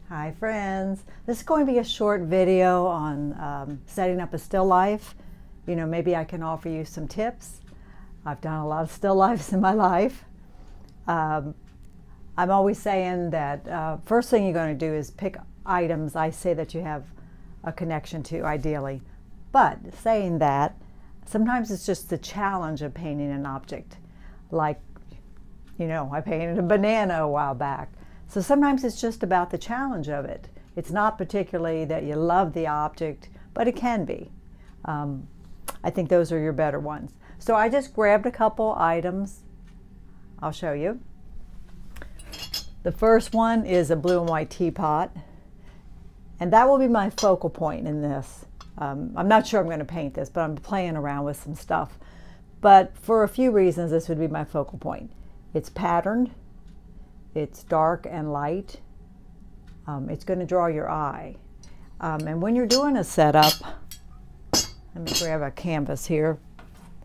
Hi friends, this is going to be a short video on setting up a still life. Maybe I can offer you some tips. I've done a lot of still lifes in my life. I'm always saying that first thing you're going to do is pick items I say that you have a connection to, ideally. But saying that, sometimes it's just the challenge of painting an object. Like, I painted a banana a while back. So sometimes it's just about the challenge of it. It's not particularly that you love the object, but it can be. I think those are your better ones. So I just grabbed a couple items. I'll show you. The first one is a blue and white teapot, and that will be my focal point in this. I'm not sure I'm going to paint this, but I'm playing around with some stuff. But for a few reasons, this would be my focal point. It's patterned. It's dark and light. It's going to draw your eye. And when you're doing a setup, let me grab a canvas here.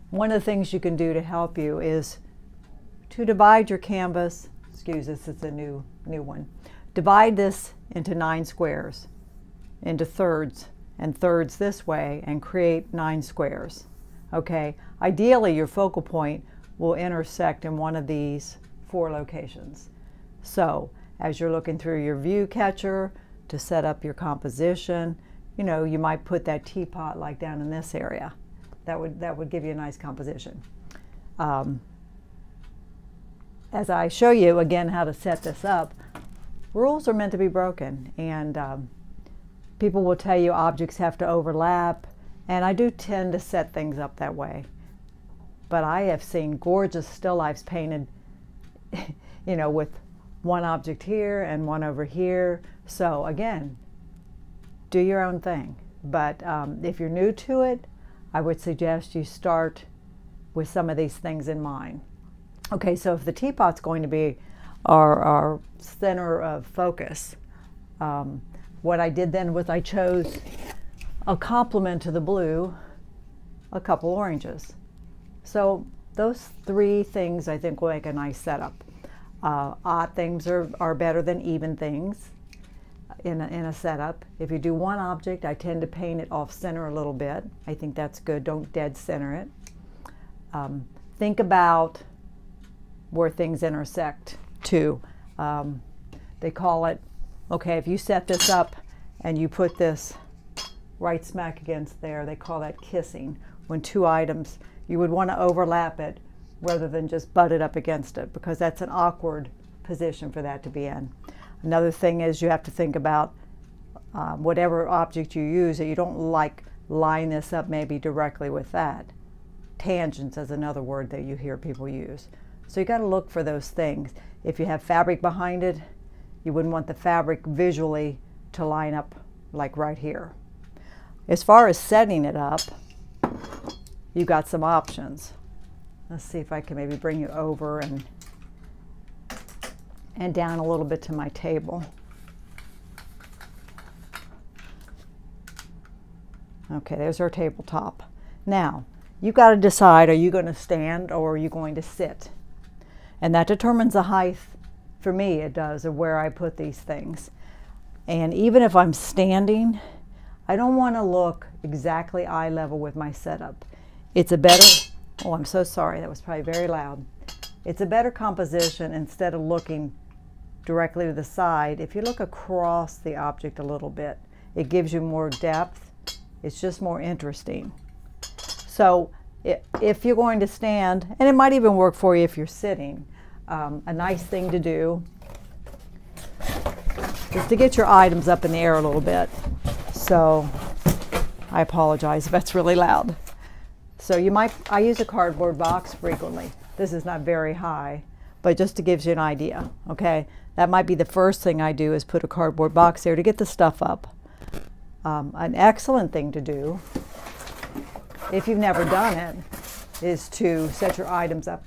One of the things you can do to help you is to divide your canvas. Excuse this, it's a new one. Divide this into 9 squares, into thirds, and thirds this way, and create 9 squares. Okay. Ideally, your focal point will intersect in one of these 4 locations. So as you're looking through your view catcher to set up your composition, you might put that teapot like down in this area. That would give you a nice composition. As I show you again how to set this up, rules are meant to be broken, and people will tell you objects have to overlap, and I do tend to set things up that way. But I have seen gorgeous still lifes painted, with one object here and one over here. So again, do your own thing. But if you're new to it, I would suggest you start with some of these things in mind. Okay, so if the teapot's going to be our center of focus, what I did then was I chose a complement to the blue, a couple oranges. So those 3 things I think will make a nice setup. Odd things are better than even things in a setup. If you do one object, I tend to paint it off center a little bit. I think that's good. Don't dead center it. Think about where things intersect too. They call it, okay, if you set this up and you put this right smack against there, they call that kissing. When 2 items, you would want to overlap it rather than just butt it up against it, because that's an awkward position for that to be in. Another thing is you have to think about whatever object you use, that you don't line this up maybe directly with that. Tangents is another word that you hear people use. So you got to look for those things. If you have fabric behind it, you wouldn't want the fabric visually to line up like right here. As far as setting it up, you got some options. Let's see if I can maybe bring you over and down a little bit to my table. Okay, there's our tabletop. Now, you've got to decide, are you going to stand or are you going to sit? And that determines the height, for me it does, of where I put these things. And even if I'm standing, I don't want to look exactly eye level with my setup. It's a better, oh, I'm so sorry, that was probably very loud. It's a better composition instead of looking directly to the side. If you look across the object a little bit, it gives you more depth. It's just more interesting. So if you're going to stand, and it might even work for you if you're sitting, a nice thing to do is to get your items up in the air a little bit. So I apologize if that's really loud. So I use a cardboard box frequently. This is not very high, but just to give you an idea, okay? That might be the first thing I do, is put a cardboard box there to get the stuff up. An excellent thing to do, if you've never done it, is to set your items up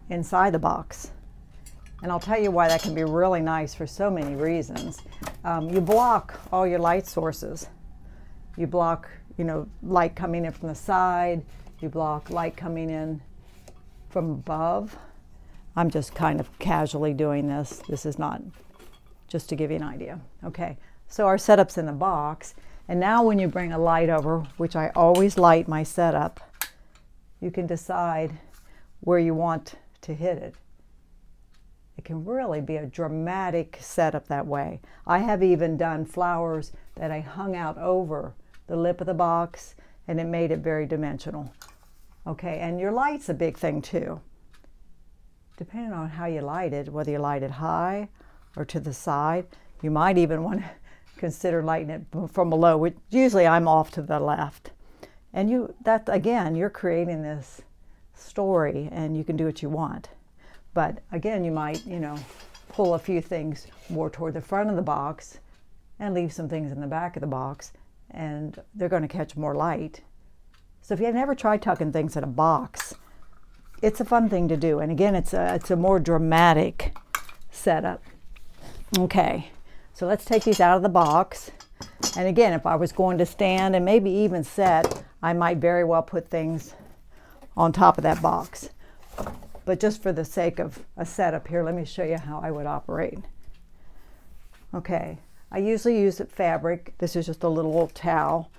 inside the box. And I'll tell you why that can be really nice for so many reasons. You block all your light sources. You block, light coming in from the side. You block light coming in from above. I'm just kind of casually doing this. This is not just to give you an idea. Okay, so our setup's in the box, and now when you bring a light over, which I always light my setup, you can decide where you want to hit it. It can really be a dramatic setup that way. I have even done flowers that I hung out over the lip of the box, and it made it very dimensional. Okay, and your light's a big thing too. Depending on how you light it, whether you light it high or to the side, you might even want to consider lighting it from below, which usually I'm off to the left. And that again, you're creating this story, and you can do what you want. But again, you might, pull a few things more toward the front of the box and leave some things in the back of the box, and they're going to catch more light. So if you've never tried tucking things in a box, it's a fun thing to do. And again, it's a more dramatic setup. Okay, so let's take these out of the box. And again, if I was going to stand and maybe even set, I might very well put things on top of that box. But just for the sake of a setup here, let me show you how I would operate. Okay, I usually use fabric. This is just a little old towel.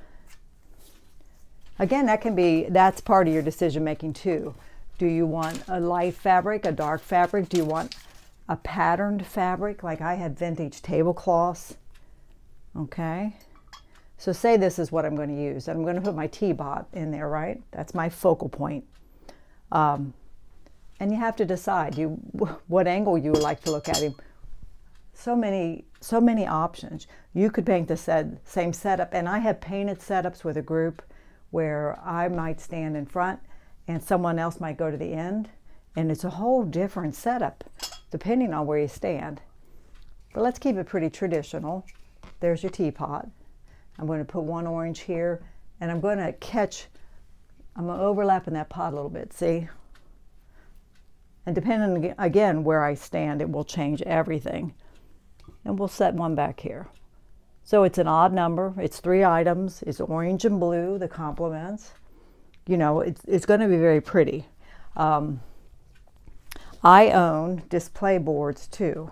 Again, that's part of your decision making too. Do you want a light fabric, a dark fabric? Do you want a patterned fabric? Like I had vintage tablecloths. Okay, so say this is what I'm going to use. I'm going to put my teapot in there, right? That's my focal point. And you have to decide what angle you would like to look at him. So many options. You could paint the same setup, and I have painted setups with a group where I might stand in front and someone else might go to the end, and it's a whole different setup depending on where you stand. But let's keep it pretty traditional. There's your teapot. I'm going to put one orange here, and I'm going to overlap in that pot a little bit, see? And depending, again, where I stand, it will change everything. And we'll set one back here. So it's an odd number. It's 3 items. It's orange and blue, the complements. It's going to be very pretty. I own display boards too.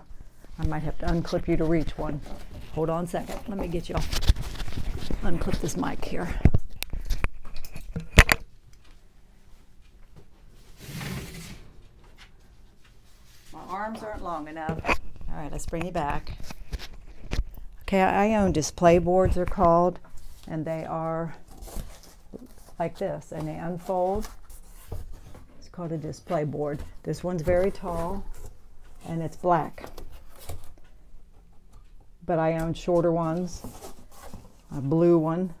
I might have to unclip you to reach one. Hold on a second. Let me get you off. Unclip this mic here. Arms aren't long enough. All right, let's bring you back. Okay, I own display boards, they're called, and they are like this, and they unfold. It's called a display board. This one's very tall, and it's black. But I own shorter ones, a blue one.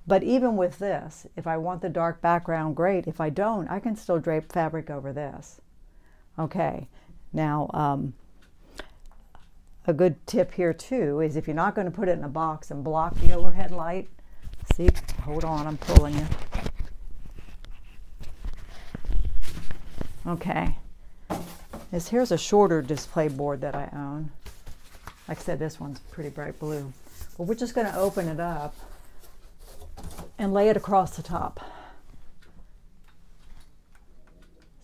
But even with this, if I want the dark background, great. If I don't, I can still drape fabric over this. Okay. Now, a good tip here too is if you're not going to put it in a box and block the overhead light, see, hold on, I'm pulling you. Okay, here's a shorter display board that I own. Like I said, this one's pretty bright blue. Well, we're just going to open it up and lay it across the top.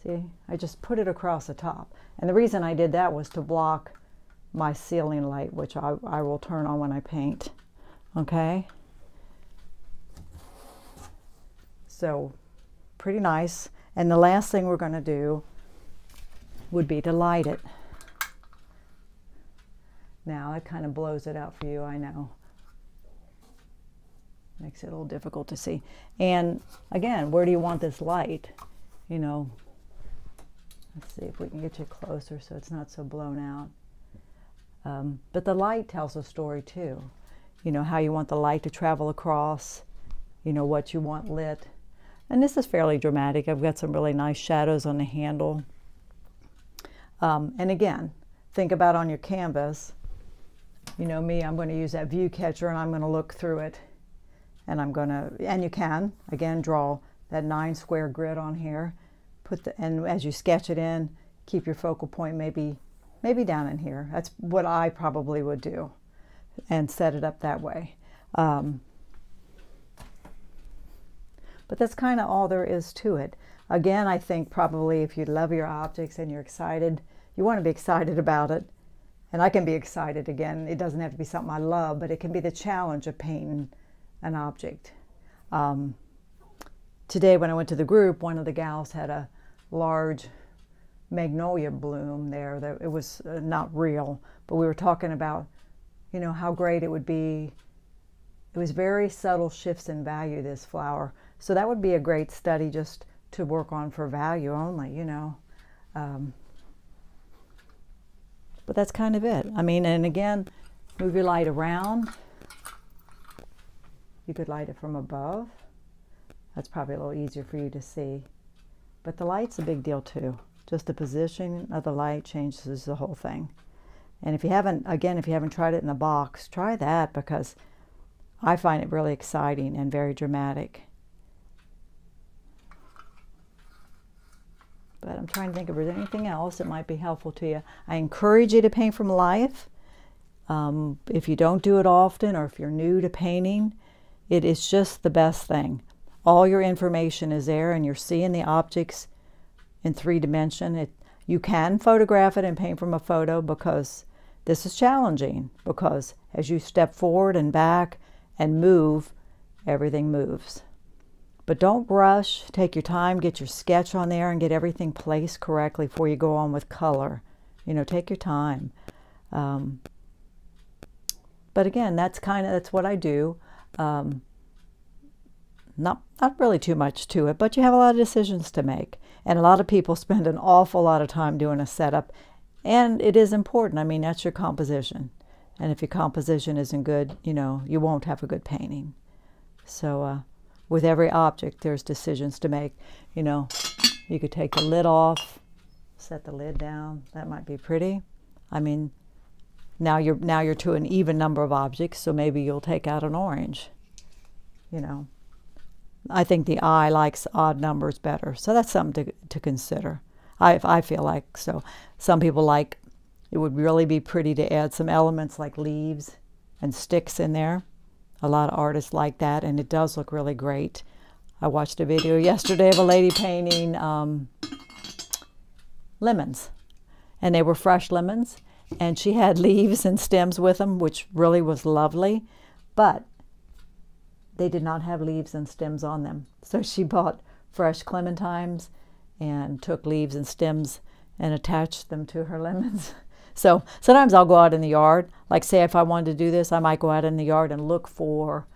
See, I just put it across the top. And the reason I did that was to block my ceiling light, which I will turn on when I paint. Okay? So, pretty nice. And the last thing we're going to do would be to light it. Now, it kind of blows it out for you, I know. Makes it a little difficult to see. And again, where do you want this light? Let's see if we can get you closer so it's not so blown out. But the light tells a story too. How you want the light to travel across, what you want lit. And this is fairly dramatic. I've got some really nice shadows on the handle. And again, think about on your canvas. Me, I'm going to use that view catcher and I'm going to look through it. And you can, again, draw that 9 square grid on here. And as you sketch it in, keep your focal point maybe down in here. That's what I probably would do, and set it up that way. But that's kind of all there is to it. Again, I think probably if you love your objects and you're excited, you want to be excited about it, And I can be excited again. It doesn't have to be something I love, but it can be the challenge of painting an object. Today when I went to the group, one of the gals had a large magnolia bloom there. That it was not real, but we were talking about, you know, how great it would be. It was very subtle shifts in value, this flower. So that would be a great study just to work on for value only, you know. But that's kind of it. I mean, and again, move your light around. You could light it from above. That's probably a little easier for you to see. But the light's a big deal too. Just the position of the light changes the whole thing. And if you haven't, again, if you haven't tried it in a box, try that, because I find it really exciting and very dramatic. But I'm trying to think if there's anything else that might be helpful to you. I encourage you to paint from life. If you don't do it often, or if you're new to painting, it is just the best thing. All your information is there, and you're seeing the objects in 3D. You can photograph it and paint from a photo, because this is challenging, because as you step forward and back and move, everything moves. But don't rush. Take your time, get your sketch on there and get everything placed correctly before you go on with color. You know, take your time. But again, that's what I do. Not really too much to it, but you have a lot of decisions to make. And a lot of people spend an awful lot of time doing a setup, and it is important. I mean, that's your composition. And if your composition isn't good, you know, you won't have a good painting. So with every object, there's decisions to make. You know, you could take the lid off, set the lid down. That might be pretty. I mean, now you're to an even number of objects, so maybe you'll take out an orange. You know, I think the eye likes odd numbers better, so that's something to consider. I feel like so. Some people like, it would really be pretty to add some elements like leaves and sticks in there. A lot of artists like that, and it does look really great. I watched a video yesterday of a lady painting lemons, and they were fresh lemons, and she had leaves and stems with them, which really was lovely, but they did not have leaves and stems on them. So she bought fresh clementines and took leaves and stems and attached them to her lemons. So sometimes I'll go out in the yard, like say if I wanted to do this, I might go out in the yard and look for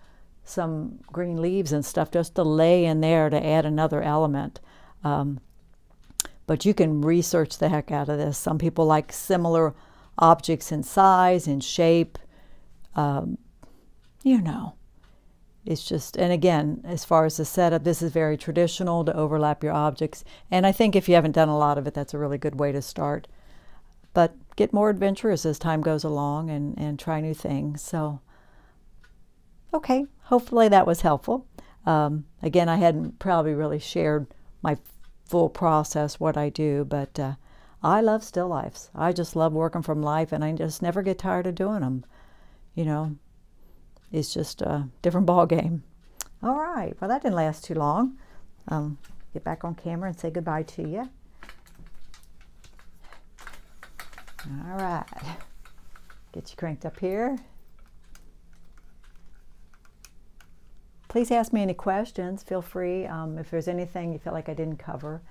some green leaves and stuff just to lay in there to add another element. But you can research the heck out of this. Some people like similar objects in size, in shape, you know. It's just, and again, as far as the setup, this is very traditional to overlap your objects. And I think if you haven't done a lot of it, that's a really good way to start. But get more adventurous as time goes along and try new things. So, okay, hopefully that was helpful. Again, I hadn't probably really shared my full process, what I do, but I love still lifes. I just love working from life, and I just never get tired of doing them. You know, it's just a different ball game. All right, well, that didn't last too long. Get back on camera and say goodbye to you. All right, get you cranked up here. Please ask me any questions. Feel free. If there's anything you feel like I didn't cover,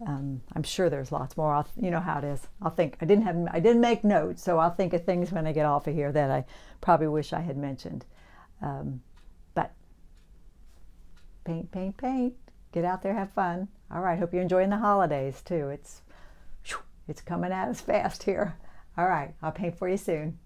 I'm sure there's lots more. You know how it is. I'll think. I didn't make notes, so I'll think of things when I get off of here that I probably wish I had mentioned. But paint, paint, paint. Get out there, have fun. All right. Hope you're enjoying the holidays too. It's coming at us fast here. All right. I'll paint for you soon.